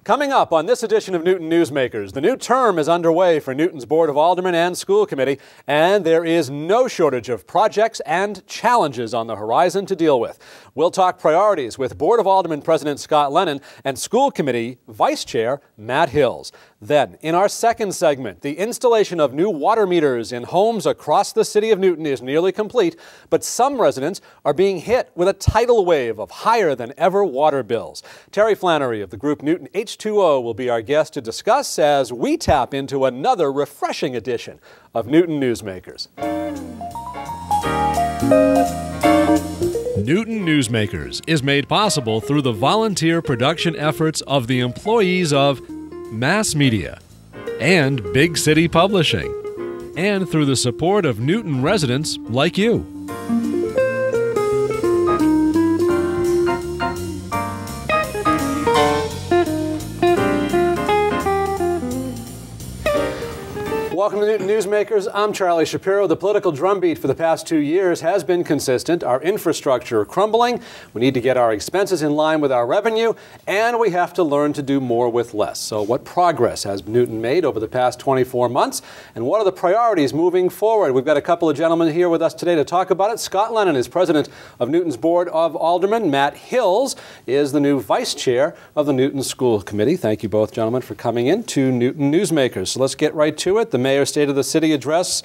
Coming up on this edition of Newton Newsmakers, the new term is underway for Newton's Board of Aldermen and School Committee, and there is no shortage of projects and challenges on the horizon to deal with. We'll talk priorities with Board of Aldermen President Scott Lennon and School Committee Vice Chair Matt Hills. Then, in our second segment, the installation of new water meters in homes across the city of Newton is nearly complete, but some residents are being hit with a tidal wave of higher than ever water bills. Terri Flannery of the group Newton H2O will be our guest to discuss as we tap into another refreshing edition of Newton Newsmakers. Newton Newsmakers is made possible through the volunteer production efforts of the employees of mass media and big city publishing, and through the support of Newton residents like you. Welcome to Newton Newsmakers. I'm Charlie Shapiro. The political drumbeat for the past 2 years has been consistent. Our infrastructure crumbling. We need to get our expenses in line with our revenue, and we have to learn to do more with less. So what progress has Newton made over the past 24 months, and what are the priorities moving forward? We've got a couple of gentlemen here with us today to talk about it. Scott Lennon is president of Newton's Board of Aldermen. Matt Hills is the new vice chair of the Newton School Committee. Thank you both, gentlemen, for coming in to Newton Newsmakers. So let's get right to it. The Mayor's State of the City address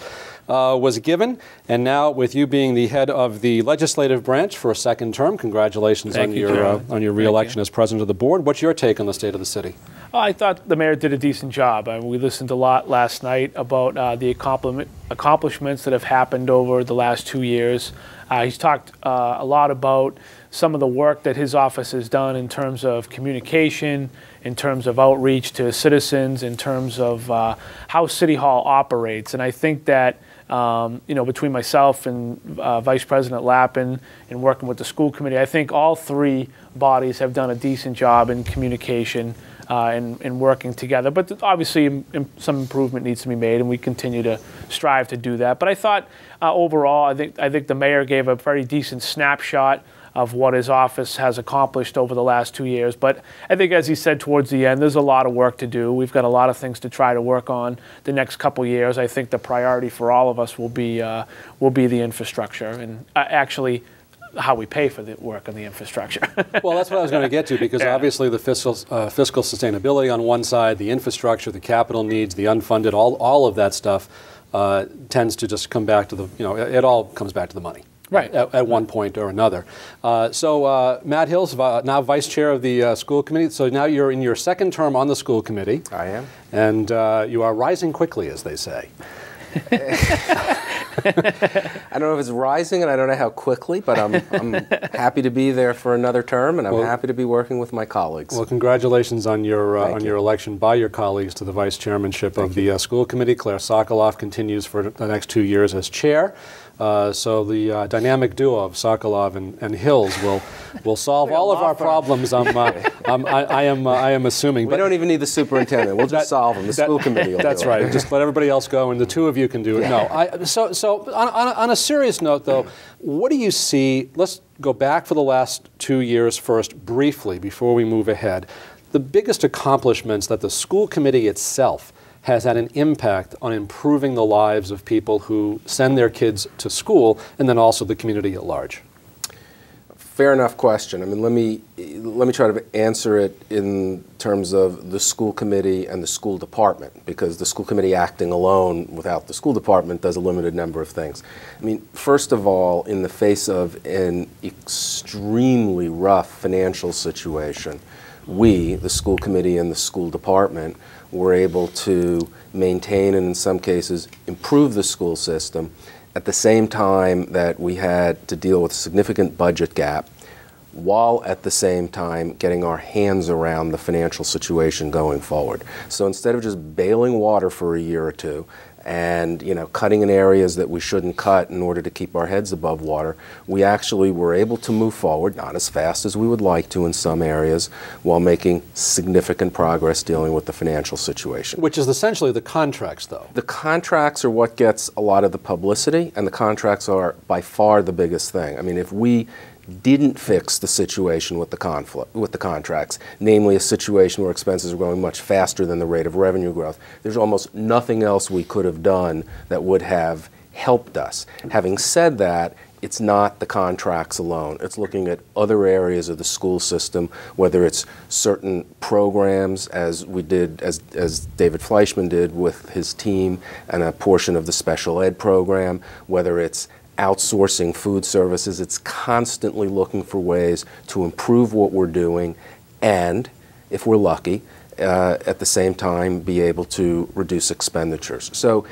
was given, and now with you being the head of the legislative branch for a second term, congratulations on your re-election as president of the board. What's your take on the state of the city? I thought the mayor did a decent job. We listened a lot last night about the accomplishments that have happened over the last 2 years. He's talked a lot about some of the work that his office has done in terms of communication, in terms of outreach to citizens, in terms of how City Hall operates. And I think that between myself and Vice President Lappin and working with the school committee, I think all three bodies have done a decent job in communication and working together. But obviously some improvement needs to be made, and we continue to strive to do that. But I thought overall, I think the mayor gave a very decent snapshot of what his office has accomplished over the last 2 years. But I think, as he said towards the end, there's a lot of work to do. We've got a lot of things to try to work on the next couple years. I think the priority for all of us will be the infrastructure, and actually how we pay for the work on the infrastructure. Well, that's what I was going to get to, because obviously the fiscal sustainability on one side, the infrastructure, the capital needs, the unfunded, all of that stuff tends to just come back to it all comes back to the money. Right. At one point or another. So Matt Hills, now vice chair of the school committee. So now you're in your second term on the school committee. I am. And you are rising quickly, as they say. I don't know if it's rising, and I don't know how quickly, but I'm happy to be there for another term, and I'm happy to be working with my colleagues. Well, congratulations on your election by your colleagues to the vice chairmanship of the school committee. Claire Sokoloff continues for the next 2 years as chair. So the dynamic duo of Sokolov and Hills will solve all of our problems. I am assuming. We don't even need the superintendent. We'll just solve them. The school committee will do it. That's right. Just let everybody else go, and the two of you can do it. Yeah. No. So on a serious note, though, what do you see? Let's go back for the last 2 years first, briefly, before we move ahead. The biggest accomplishments that the school committee itself has had an impact on improving the lives of people who send their kids to school, and then also the community at large? Fair enough question. I mean, let me try to answer it in terms of the school committee and the school department, because the school committee acting alone without the school department does a limited number of things. I mean, first of all, in the face of an extremely rough financial situation, we, the school committee and the school department, were able to maintain and in some cases improve the school system at the same time that we had to deal with a significant budget gap, while at the same time getting our hands around the financial situation going forward. So instead of just bailing water for a year or two and cutting in areas that we shouldn't cut in order to keep our heads above water, we actually were able to move forward, not as fast as we would like to in some areas, while making significant progress dealing with the financial situation. Which is essentially the contracts, though. The contracts are what gets a lot of the publicity, and the contracts are by far the biggest thing. I mean, if we didn't fix the situation with the contracts, namely a situation where expenses are growing much faster than the rate of revenue growth. There's almost nothing else we could have done that would have helped us. Having said that, it's not the contracts alone. It's looking at other areas of the school system, whether it's certain programs, as we did, as David Fleischman did with his team, and a portion of the special ed program, whether it's outsourcing food services. It's constantly looking for ways to improve what we're doing and, if we're lucky, at the same time be able to reduce expenditures. So,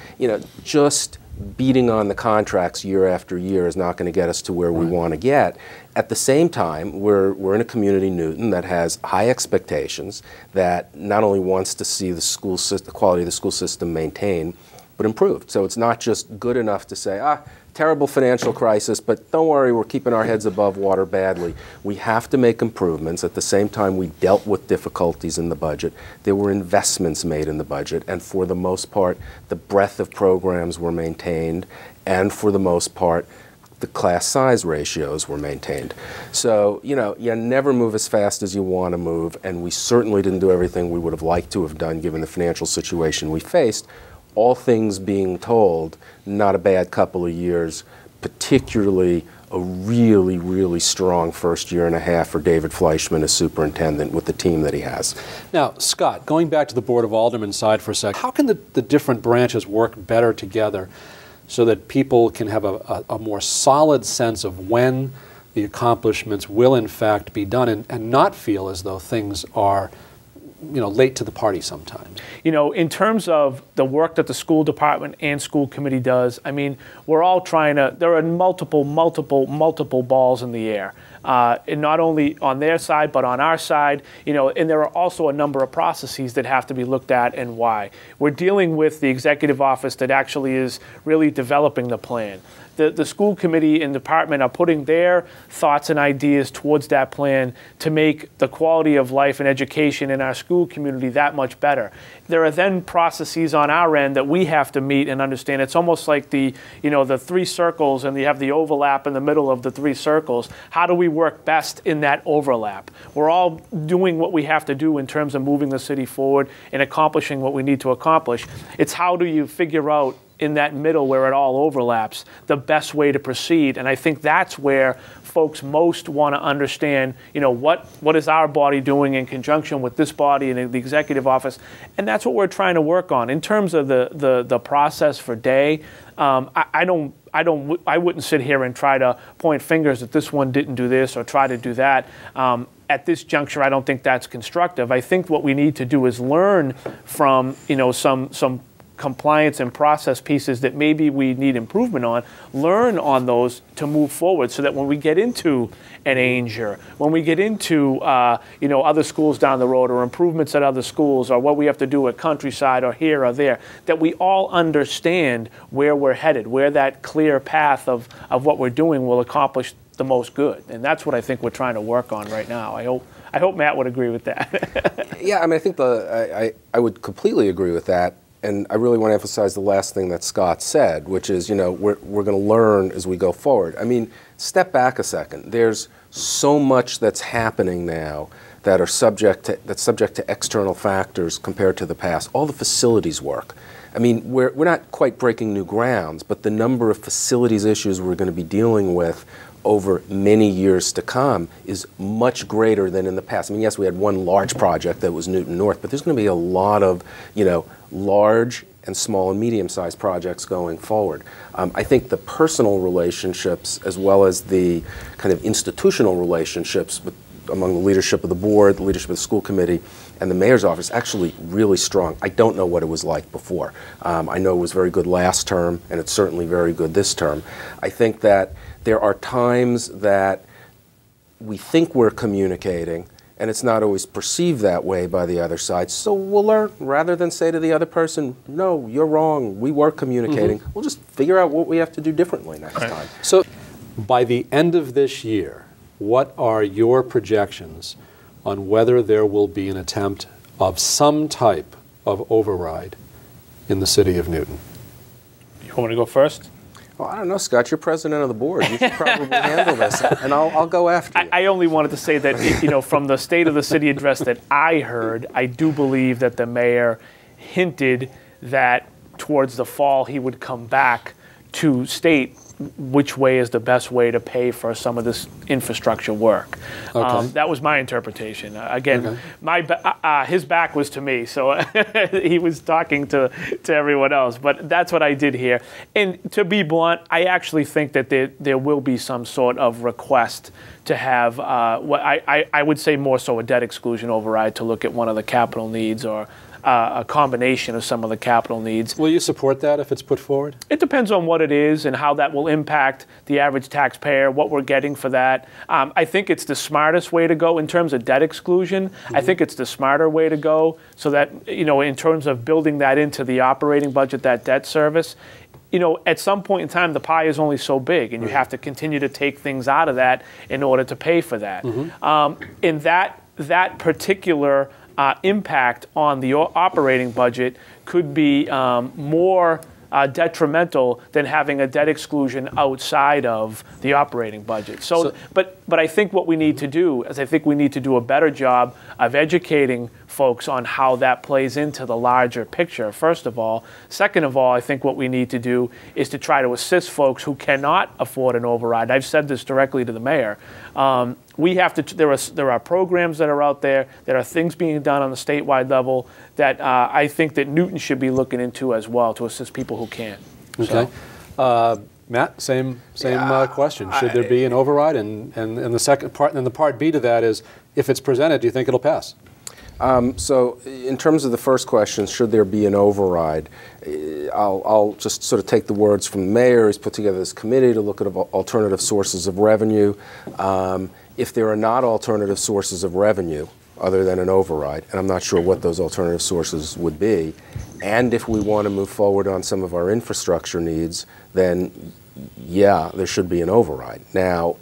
just beating on the contracts year after year is not going to get us to where we want to get. At the same time, we're in a community, Newton, that has high expectations, that not only wants to see the school system, the quality of the school system maintained, but improved. So it's not just good enough to say, terrible financial crisis, but don't worry, we're keeping our heads above water badly. We have to make improvements. At the same time, we dealt with difficulties in the budget. There were investments made in the budget, and for the most part, the breadth of programs were maintained, and for the most part, the class size ratios were maintained. So, you never move as fast as you want to move, and we certainly didn't do everything we would have liked to have done given the financial situation we faced. All things being told, not a bad couple of years, particularly a really, really strong first year and a half for David Fleischman as superintendent with the team that he has. Now, Scott, going back to the Board of Aldermen side for a second, how can the different branches work better together so that people can have a more solid sense of when the accomplishments will in fact be done and not feel as though things are late to the party sometimes? In terms of the work that the school department and school committee does, we're all trying to, there are multiple balls in the air. And not only on their side, but on our side, and there are also a number of processes that have to be looked at and why. We're dealing with the executive office that actually is really developing the plan. The school committee and department are putting their thoughts and ideas towards that plan to make the quality of life and education in our school community that much better. There are then processes on our end that we have to meet and understand. It's almost like the three circles, and you have the overlap in the middle of the three circles. How do we work best in that overlap? We're all doing what we have to do in terms of moving the city forward and accomplishing what we need to accomplish. It's how do you figure out in that middle where it all overlaps, the best way to proceed. And I think that's where folks most want to understand, what is our body doing in conjunction with this body and the executive office. And that's what we're trying to work on. In terms of the process for day, I wouldn't sit here and try to point fingers that this one didn't do this or try to do that. At this juncture, I don't think that's constructive. I think what we need to do is learn from, some compliance and process pieces that maybe we need improvement on, learn on those to move forward so that when we get into an Ainger, when we get into other schools down the road or improvements at other schools or what we have to do at Countryside or here or there, that we all understand where we're headed, where that clear path of what we're doing will accomplish the most good. And that's what I think we're trying to work on right now. I hope Matt would agree with that. Yeah, I think I would completely agree with that. And I really want to emphasize the last thing that Scott said, which is, we're going to learn as we go forward. Step back a second. There's so much that's happening now that's subject to external factors compared to the past. All the facilities work. We're not quite breaking new grounds, but the number of facilities issues we're going to be dealing with over many years to come is much greater than in the past. Yes, we had one large project that was Newton North, but there's going to be a lot of, large and small and medium-sized projects going forward. I think the personal relationships as well as the kind of institutional relationships among the leadership of the board, the leadership of the school committee, and the mayor's office actually really strong. I don't know what it was like before. I know it was very good last term, and it's certainly very good this term. I think that there are times that we think we're communicating, and it's not always perceived that way by the other side. So we'll learn, rather than say to the other person, no, you're wrong, we were communicating. We'll just figure out what we have to do differently next time. So by the end of this year, what are your projections on whether there will be an attempt of some type of override in the city of Newton? You want me to go first? Well, I don't know, Scott. You're president of the board. You should probably handle this, and I'll go after you. I only wanted to say that, from the State of the City address that I heard, I do believe that the mayor hinted that towards the fall he would come back to state which way is the best way to pay for some of this infrastructure work. Okay. That was my interpretation. Again, his back was to me, so he was talking to everyone else. But that's what I did here. And to be blunt, I actually think that there will be some sort of request to have what I would say more so a debt exclusion override to look at one of the capital needs or a combination of some of the capital needs. Will you support that if it's put forward? It depends on what it is and how that will impact the average taxpayer, what we're getting for that. I think it's the smartest way to go in terms of debt exclusion. Mm-hmm. I think it's the smarter way to go so that, in terms of building that into the operating budget, that debt service, at some point in time, the pie is only so big, and you have to continue to take things out of that in order to pay for that. Mm-hmm. In that particular impact on the operating budget could be more detrimental than having a debt exclusion outside of the operating budget. But I think what we need to do is I think we need to do a better job of educating folks on how that plays into the larger picture, first of all. Second of all, I think what we need to do is to try to assist folks who cannot afford an override. I've said this directly to the mayor. We have to. There are programs that are out there. There are things being done on the statewide level that I think that Newton should be looking into as well to assist people who can't. Okay, Matt, same question. Should there be an override? And the second part, and the part B to that is, if it's presented, do you think it'll pass? So in terms of the first question, should there be an override, I'll just sort of take the words from the mayor. He's put together this committee to look at alternative sources of revenue. If there are not alternative sources of revenue other than an override, and I'm not sure what those alternative sources would be, and if we want to move forward on some of our infrastructure needs, then yeah, there should be an override. Now,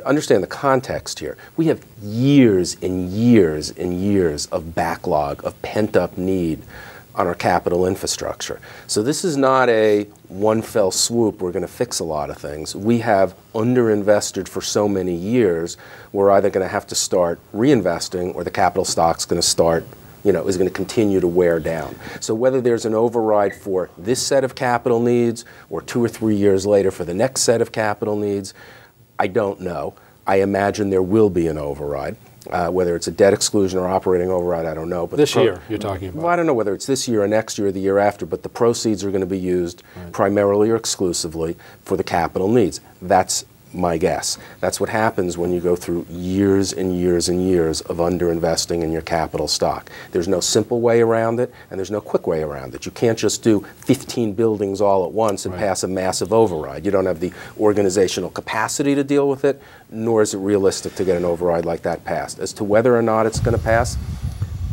understand the context here. We have years and years and years of backlog, of pent-up need on our capital infrastructure. So this is not a one fell swoop, we're going to fix a lot of things. We have underinvested for so many years, we're either going to have to start reinvesting or the capital stock's going to start, is going to continue to wear down. So whether there's an override for this set of capital needs or 2 or 3 years later for the next set of capital needs, I don't know. I imagine there will be an override. Whether it's a debt exclusion or operating override, I don't know. But this year, you're talking about? Well, I don't know whether it's this year or next year or the year after, but the proceeds are going to be used primarily or exclusively for the capital needs. That's my guess. That's what happens when you go through years and years and years of underinvesting in your capital stock. There's no simple way around it, and there's no quick way around it. You can't just do 15 buildings all at once and pass a massive override. You don't have the organizational capacity to deal with it, nor is it realistic to get an override like that passed. As to whether or not it's going to pass,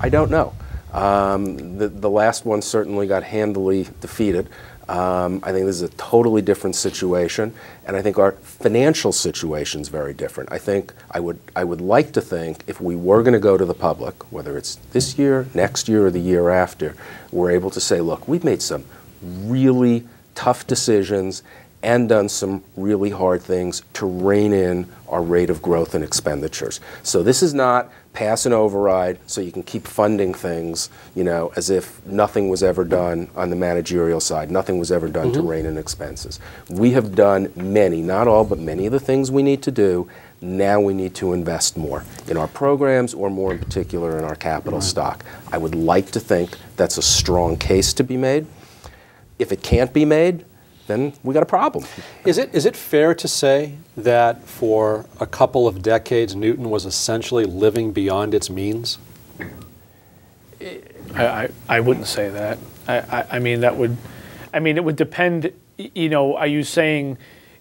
I don't know. The last one certainly got handily defeated. I think this is a totally different situation, and I think our financial situation is very different. I think I would like to think if we were going to go to the public, whether it's this year, next year, or the year after, we're able to say, look, we've made some really tough decisions and done some really hard things to rein in our rate of growth and expenditures. So this is not pass an override so you can keep funding things, as if nothing was ever done on the managerial side, nothing was ever done to rein in expenses. We have done many, not all, but many of the things we need to do. Now we need to invest more in our programs, or more in particular in our capital stock. I would like to think that's a strong case to be made. If it can't be made, then we got a problem. Is it fair to say that for a couple of decades, Newton was essentially living beyond its means? I wouldn't say that. It would depend. Are you saying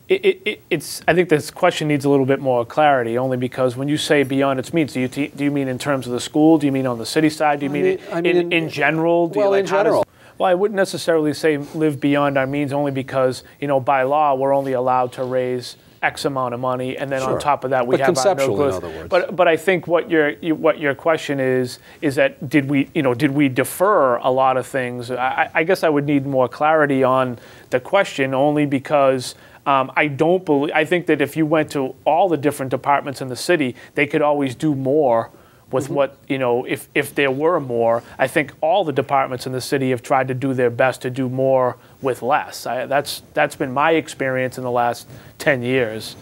it's? I think this question needs a little bit more clarity. Only because when you say beyond its means, do you mean in terms of the school? Do you mean on the city side? Do you mean in general? In general. Well, I wouldn't necessarily say live beyond our means, only because, by law, we're only allowed to raise X amount of money, and then Sure. on top of that we But have our no conceptually, in growth. other words. But I think what your question is that did we defer a lot of things? I guess I would need more clarity on the question, only because I think that if you went to all the different departments in the city, they could always do more with what, if there were more. I think all the departments in the city have tried to do their best to do more with less. That's been my experience in the last 10 years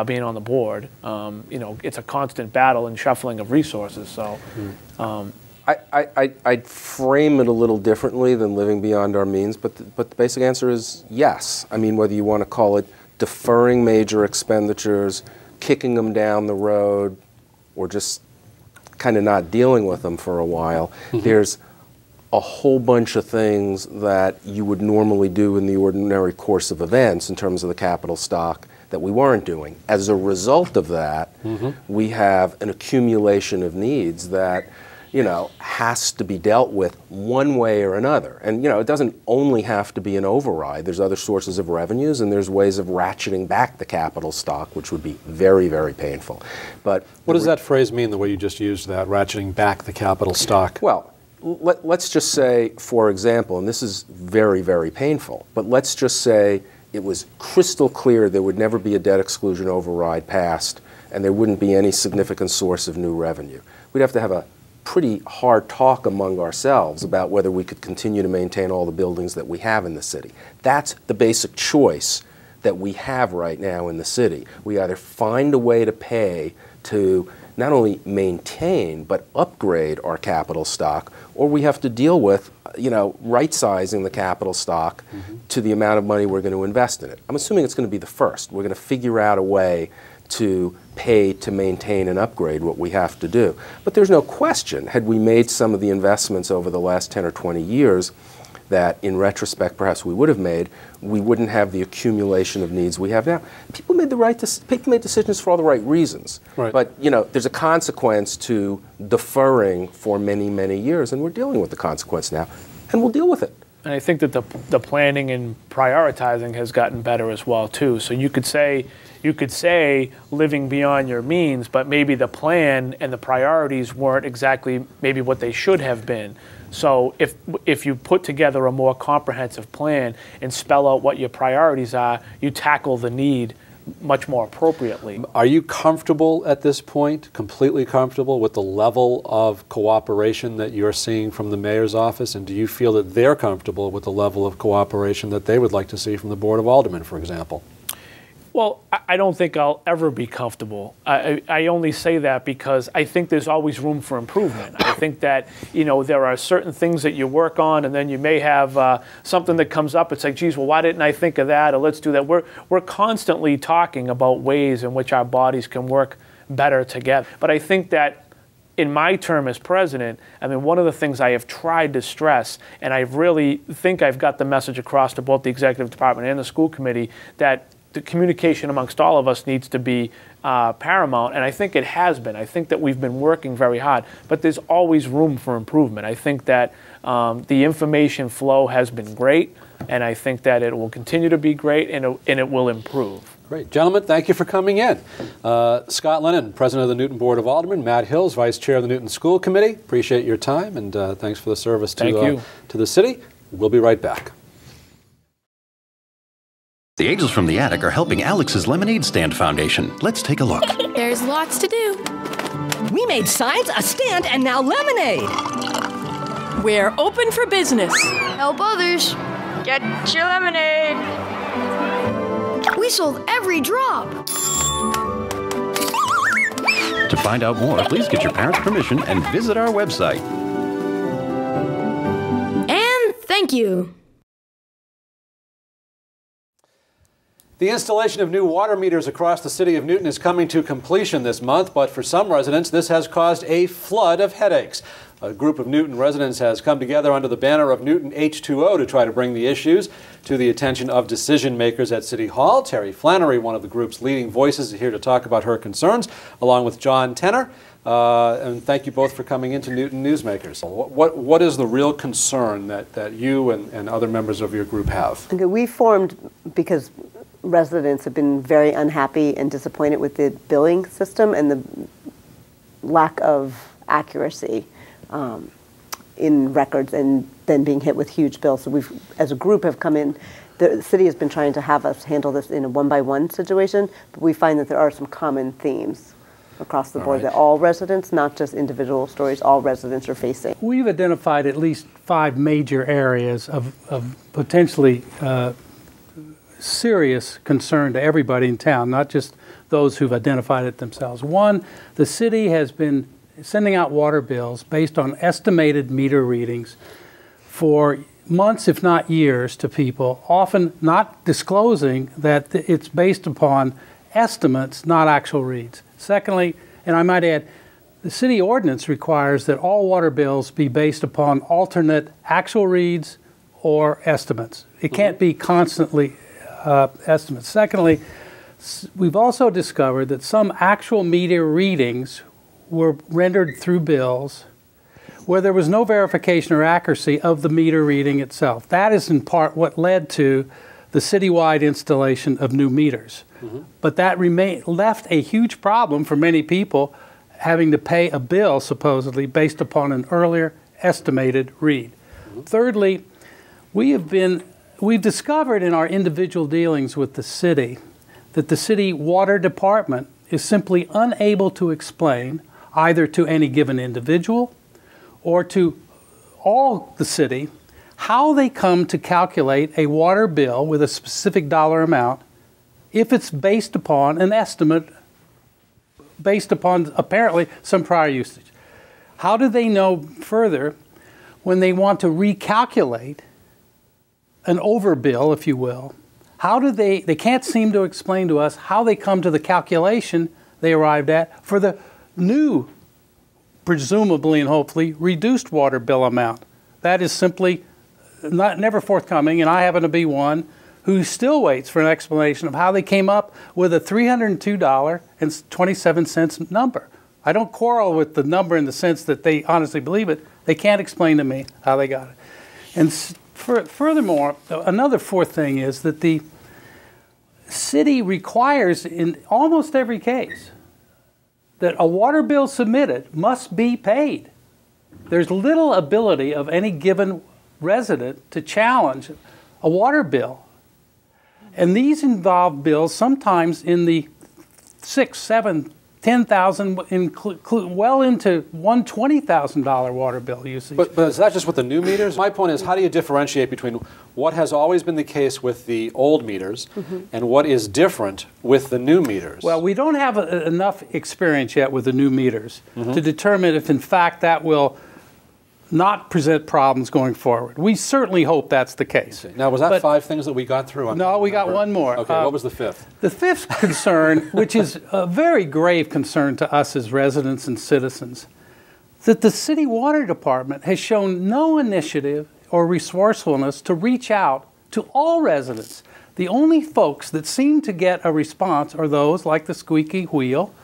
being on the board. It's a constant battle and shuffling of resources. So. I'd frame it a little differently than living beyond our means, but the basic answer is yes. I mean, whether you want to call it deferring major expenditures, kicking them down the road, or just kind of not dealing with them for a while, there's a whole bunch of things that you would normally do in the ordinary course of events in terms of the capital stock that we weren't doing. As a result of that, we have an accumulation of needs that has to be dealt with one way or another. And, it doesn't only have to be an override. There's other sources of revenues, and there's ways of ratcheting back the capital stock, which would be very, very painful. But what does that phrase mean, the way you just used that, ratcheting back the capital stock? Well, let's just say, for example, and this is very, very painful, but let's just say it was crystal clear there would never be a debt exclusion override passed, and there wouldn't be any significant source of new revenue. We'd have to have a pretty hard talk among ourselves about whether we could continue to maintain all the buildings that we have in the city. That's the basic choice that we have right now in the city. We either find a way to pay to not only maintain but upgrade our capital stock, or we have to deal with right-sizing the capital stock to the amount of money we're going to invest in it. I'm assuming it's going to be the first. We're going to figure out a way to pay to maintain and upgrade what we have to do. But there's no question, had we made some of the investments over the last 10 or 20 years that in retrospect perhaps we would have made, we wouldn't have the accumulation of needs we have now. People made decisions for all the right reasons. Right. But there's a consequence to deferring for many, many years, and we're dealing with the consequence now, and we'll deal with it. And I think that the planning and prioritizing has gotten better as well too. So you could say living beyond your means, but maybe the plan and the priorities weren't exactly maybe what they should have been. So if you put together a more comprehensive plan and spell out what your priorities are, you tackle the need much more appropriately. Are you comfortable at this point, completely comfortable with the level of cooperation that you're seeing from the mayor's office? And do you feel that they're comfortable with the level of cooperation that they would like to see from the Board of Aldermen, for example? Well, I don't think I'll ever be comfortable. I only say that because I think there's always room for improvement. I think that, there are certain things that you work on, and then you may have something that comes up. It's like, geez, well, why didn't I think of that? Or let's do that. We're constantly talking about ways in which our bodies can work better together. But I think that in my term as president, one of the things I have tried to stress, and I really think I've got the message across to both the executive department and the school committee, that the communication amongst all of us needs to be paramount, and I think it has been. I think that we've been working very hard, but there's always room for improvement. I think that the information flow has been great, and I think that it will continue to be great, and it will improve. Great. Gentlemen, thank you for coming in. Scott Lennon, President of the Newton Board of Aldermen, Matt Hills, Vice Chair of the Newton School Committee. Appreciate your time, and thanks for the service to the city. We'll be right back. The Angels from the Attic are helping Alex's Lemonade Stand Foundation. Let's take a look. There's lots to do. We made signs, a stand, and now lemonade. We're open for business. Help others. Get your lemonade. We sold every drop. To find out more, please get your parents' permission and visit our website. And thank you. The installation of new water meters across the city of Newton is coming to completion this month, but for some residents, this has caused a flood of headaches. A group of Newton residents has come together under the banner of Newton H2O to try to bring the issues to the attention of decision makers at City Hall. Terri Flannery, one of the group's leading voices, is here to talk about her concerns, along with John Tenner. And thank you both for coming into Newton Newsmakers. What is the real concern that you and other members of your group have? Okay, we formed because residents have been very unhappy and disappointed with the billing system and the lack of accuracy in records, and then being hit with huge bills. So we've, as a group, have come in. The city has been trying to have us handle this in a one-by-one situation, but we find that there are some common themes across the board, that all residents, not just individual stories, all residents are facing. We've identified at least 5 major areas of potentially serious concern to everybody in town, not just those who've identified it themselves. One, the city has been sending out water bills based on estimated meter readings for months, if not years, to people, often not disclosing that it's based upon estimates, not actual reads. Secondly, and I might add, the city ordinance requires that all water bills be based upon alternate actual reads or estimates. It can't be constantly estimates. Secondly, we've also discovered that some actual meter readings were rendered through bills where there was no verification or accuracy of the meter reading itself. That is in part what led to the citywide installation of new meters. But that left a huge problem for many people, having to pay a bill supposedly based upon an earlier estimated read. Thirdly, we've discovered in our individual dealings with the city that the city water department is simply unable to explain, either to any given individual or to all the city, how they come to calculate a water bill with a specific dollar amount if it's based upon an estimate based upon apparently some prior usage. How do they know further when they want to recalculate an overbill, if you will? How do they can't seem to explain to us how they come to the calculation they arrived at for the new, presumably and hopefully, reduced water bill amount. That is simply never forthcoming, and I happen to be one who still waits for an explanation of how they came up with a $302.27 number. I don't quarrel with the number in the sense that they honestly believe it. They can't explain to me how they got it. And furthermore, another fourth thing is that the city requires in almost every case that a water bill submitted must be paid. There's little ability of any given resident to challenge a water bill. And these involve bills sometimes in the $6,000, $7,000, $10,000, well into $120,000 water bill usage. But is that just with the new meters? My point is, how do you differentiate between what has always been the case with the old meters and what is different with the new meters? Well, we don't have enough experience yet with the new meters to determine if in fact that will not present problems going forward. We certainly hope that's the case. Okay. Now, was that 5 things that we got through? No, we got one more. Okay, what was the 5th? The 5th concern, which is a very grave concern to us as residents and citizens, that the city water department has shown no initiative or resourcefulness to reach out to all residents. The only folks that seem to get a response are those, like the squeaky wheel,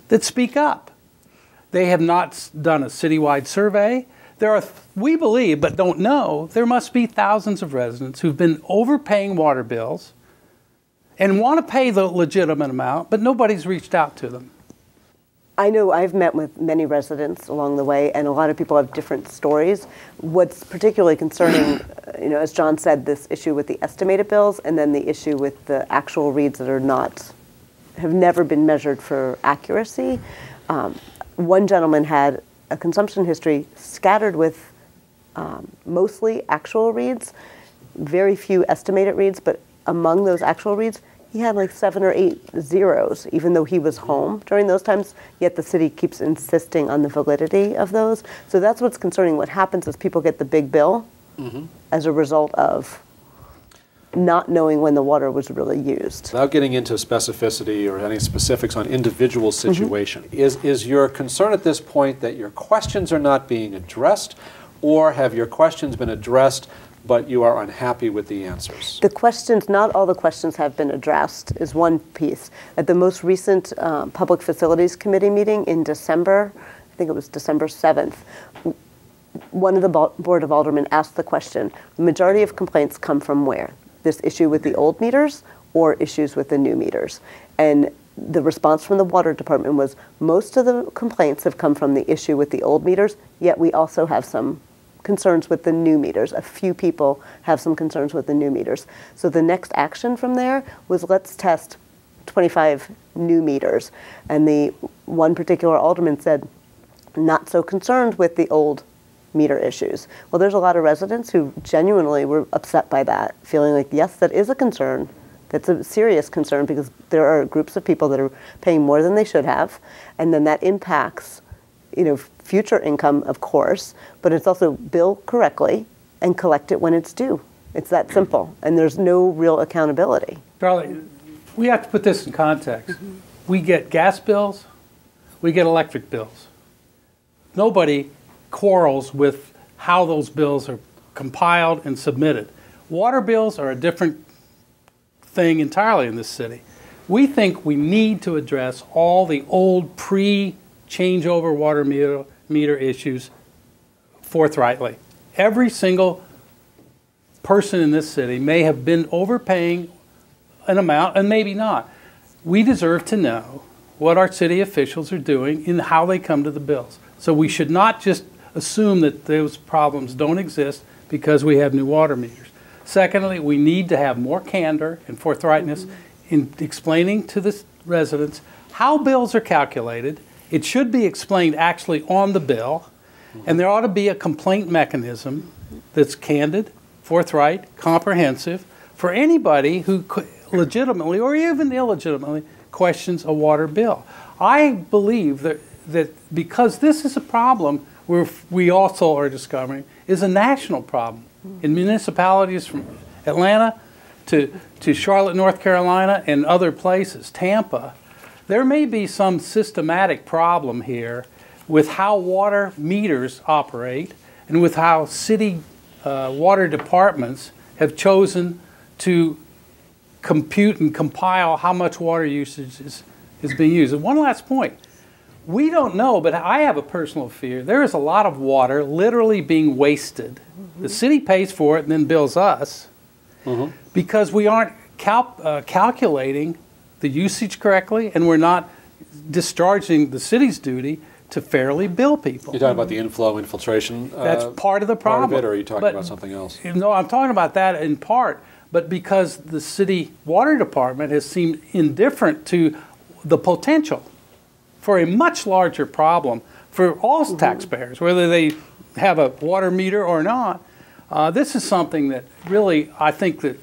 that speak up. They have not done a citywide survey. There are, we believe, but don't know, there must be thousands of residents who've been overpaying water bills and want to pay the legitimate amount, but nobody's reached out to them. I know I've met with many residents along the way, and a lot of people have different stories. What's particularly concerning, as John said, this issue with the estimated bills, and then the issue with the actual reads that have never been measured for accuracy. One gentleman had a consumption history scattered with mostly actual reads, very few estimated reads, but among those actual reads, he had like 7 or 8 zeros, even though he was home during those times, yet the city keeps insisting on the validity of those. So that's what's concerning. What happens is people get the big bill as a result of not knowing when the water was really used. Without getting into specificity or any specifics on individual situation, is your concern at this point that your questions are not being addressed, or have your questions been addressed but you are unhappy with the answers? The questions, not all the questions have been addressed, is one piece. At the most recent Public Facilities Committee meeting in December, I think it was December 7th, one of the Board of Aldermen asked the question, the majority of complaints come from where? This issue with the old meters or issues with the new meters. And the response from the water department was most of the complaints have come from the issue with the old meters, yet we also have some concerns with the new meters. A few people have some concerns with the new meters. So the next action from there was let's test 25 new meters. And the one particular alderman said, not so concerned with the old meter issues. Well, there's a lot of residents who genuinely were upset by that, feeling like, yes, that is a concern. That's a serious concern because there are groups of people that are paying more than they should have, and then that impacts, future income, of course, but it's also bill correctly and collect it when it's due. It's that simple, and there's no real accountability. Charlie, we have to put this in context. We get gas bills, we get electric bills. Nobody quarrels with how those bills are compiled and submitted. Water bills are a different thing entirely in this city. We think we need to address all the old pre-changeover water meter issues forthrightly. Every single person in this city may have been overpaying an amount and maybe not. We deserve to know what our city officials are doing and how they come to the bills. So we should not just assume that those problems don't exist because we have new water meters. Secondly, we need to have more candor and forthrightness in explaining to the residents how bills are calculated. It should be explained actually on the bill, and there ought to be a complaint mechanism that's candid, forthright, comprehensive for anybody who legitimately or even illegitimately questions a water bill. I believe that because this is a problem we also are discovering is a national problem. In municipalities from Atlanta to Charlotte, North Carolina, and other places, Tampa, there may be some systematic problem here with how water meters operate and with how city water departments have chosen to compute and compile how much water usage is being used. And one last point. We don't know, but I have a personal fear. There is a lot of water literally being wasted. The city pays for it and then bills us because we aren't calculating the usage correctly, and we're not discharging the city's duty to fairly bill people. You're talking about the inflow infiltration? That's part of the problem. Part of it, or are you talking about something else? No, I'm talking about that in part, but because the city water department has seemed indifferent to the potential for a much larger problem for all taxpayers, whether they have a water meter or not. This is something that really I think that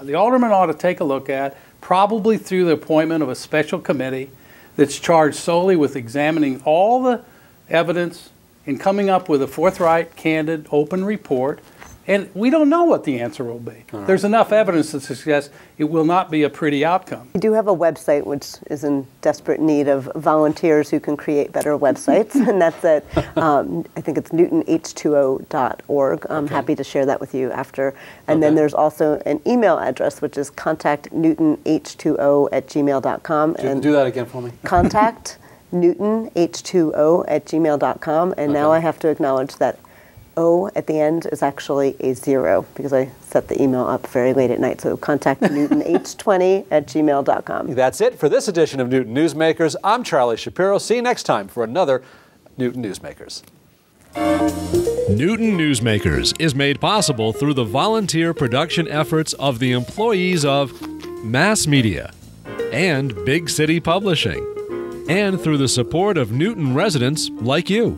the aldermen ought to take a look at, probably through the appointment of a special committee that's charged solely with examining all the evidence and coming up with a forthright, candid, open report. And we don't know what the answer will be. Right. There's enough evidence to suggest it will not be a pretty outcome. We do have a website which is in desperate need of volunteers who can create better websites, and that's at, I think it's newtonh2o.org. I'm happy to share that with you after. And then there's also an email address, which is contactnewtonh2o@gmail.com. And do that again for me. Contact newtonh2o@gmail.com. And now I have to acknowledge that O at the end is actually a 0 because I set the email up very late at night. So contact newtonh20@gmail.com. That's it for this edition of Newton Newsmakers. I'm Charlie Shapiro. See you next time for another Newton Newsmakers. Newton Newsmakers is made possible through the volunteer production efforts of the employees of mass media and big city publishing, and through the support of Newton residents like you.